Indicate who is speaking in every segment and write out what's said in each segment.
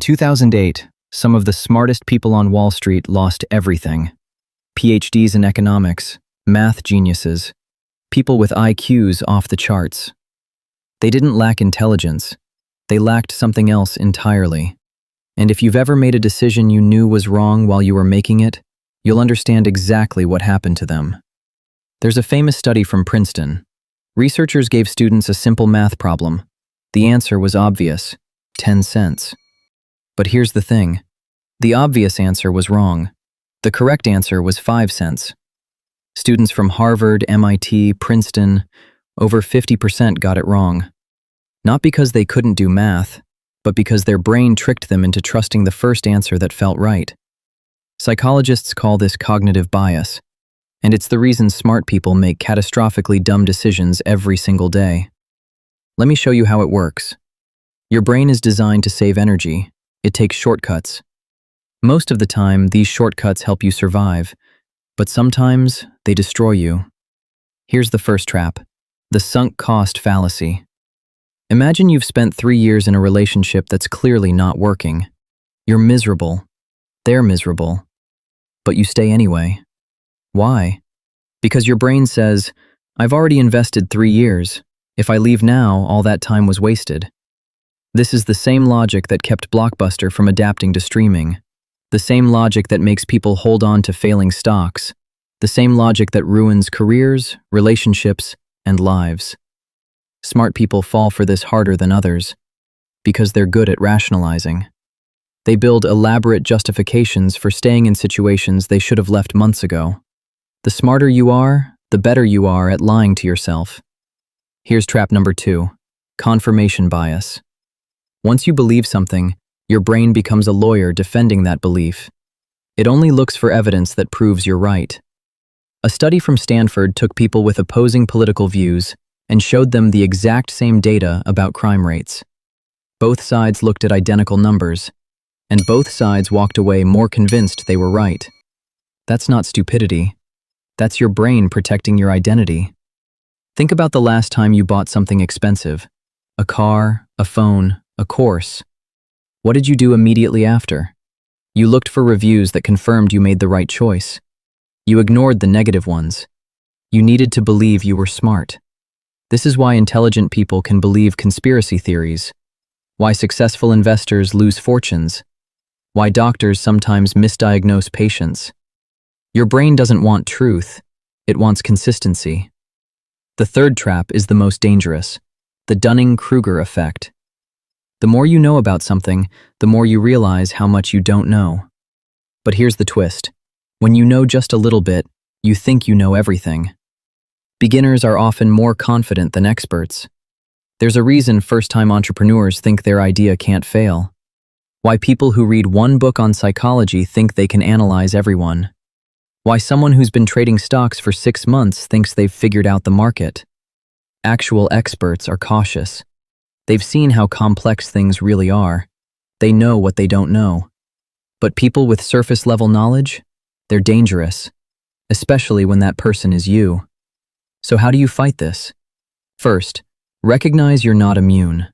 Speaker 1: In 2008, some of the smartest people on Wall Street lost everything. PhDs in economics, math geniuses, people with IQs off the charts. They didn't lack intelligence. They lacked something else entirely. And if you've ever made a decision you knew was wrong while you were making it, you'll understand exactly what happened to them. There's a famous study from Princeton. Researchers gave students a simple math problem. The answer was obvious: 10 cents. But here's the thing. The obvious answer was wrong. The correct answer was 5 cents. Students from Harvard, MIT, Princeton, over 50% got it wrong. Not because they couldn't do math, but because their brain tricked them into trusting the first answer that felt right. Psychologists call this cognitive bias, and it's the reason smart people make catastrophically dumb decisions every single day. Let me show you how it works. Your brain is designed to save energy. It takes shortcuts. Most of the time, these shortcuts help you survive, but sometimes they destroy you. Here's the first trap: the sunk cost fallacy. Imagine you've spent 3 years in a relationship that's clearly not working. You're miserable. They're miserable. But you stay anyway. Why? Because your brain says, I've already invested 3 years. If I leave now, all that time was wasted. This is the same logic that kept Blockbuster from adapting to streaming. The same logic that makes people hold on to failing stocks. The same logic that ruins careers, relationships, and lives. Smart people fall for this harder than others because they're good at rationalizing. They build elaborate justifications for staying in situations they should have left months ago. The smarter you are, the better you are at lying to yourself. Here's trap number 2, confirmation bias. Once you believe something, your brain becomes a lawyer defending that belief. It only looks for evidence that proves you're right. A study from Stanford took people with opposing political views and showed them the exact same data about crime rates. Both sides looked at identical numbers, and both sides walked away more convinced they were right. That's not stupidity. That's your brain protecting your identity. Think about the last time you bought something expensive: a car, a phone, a course. What did you do immediately after? You looked for reviews that confirmed you made the right choice. You ignored the negative ones. You needed to believe you were smart. This is why intelligent people can believe conspiracy theories, why successful investors lose fortunes, why doctors sometimes misdiagnose patients. Your brain doesn't want truth, it wants consistency. The third trap is the most dangerous: the Dunning-Kruger Effect. The more you know about something, the more you realize how much you don't know. But here's the twist. When you know just a little bit, you think you know everything. Beginners are often more confident than experts. There's a reason first-time entrepreneurs think their idea can't fail. Why people who read one book on psychology think they can analyze everyone. Why someone who's been trading stocks for 6 months thinks they've figured out the market. Actual experts are cautious. They've seen how complex things really are. They know what they don't know. But people with surface-level knowledge, they're dangerous, especially when that person is you. So how do you fight this? First, recognize you're not immune.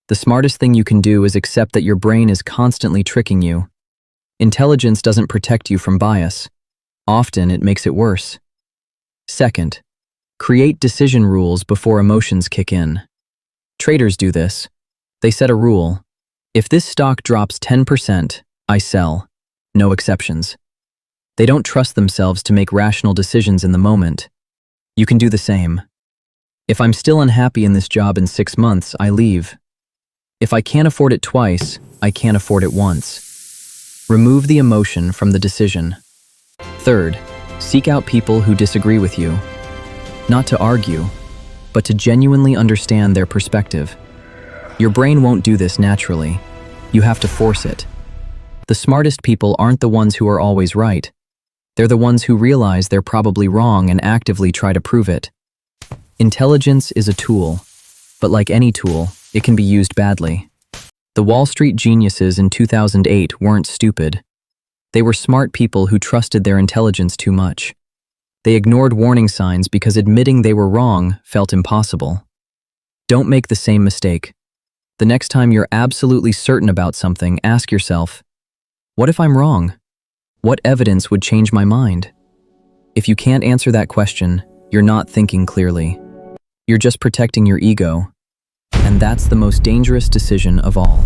Speaker 1: The smartest thing you can do is accept that your brain is constantly tricking you. Intelligence doesn't protect you from bias. Often, it makes it worse. Second, create decision rules before emotions kick in. Traders do this. They set a rule. If this stock drops 10%, I sell. No exceptions. They don't trust themselves to make rational decisions in the moment. You can do the same. If I'm still unhappy in this job in 6 months, I leave. If I can't afford it twice, I can't afford it once. Remove the emotion from the decision. Third, seek out people who disagree with you. Not to argue, but to genuinely understand their perspective. Your brain won't do this naturally. You have to force it. The smartest people aren't the ones who are always right. They're the ones who realize they're probably wrong and actively try to prove it. Intelligence is a tool, but like any tool, it can be used badly. The Wall Street geniuses in 2008 weren't stupid. They were smart people who trusted their intelligence too much. They ignored warning signs because admitting they were wrong felt impossible. Don't make the same mistake. The next time you're absolutely certain about something, ask yourself, what if I'm wrong? What evidence would change my mind? If you can't answer that question, you're not thinking clearly. You're just protecting your ego, and that's the most dangerous decision of all.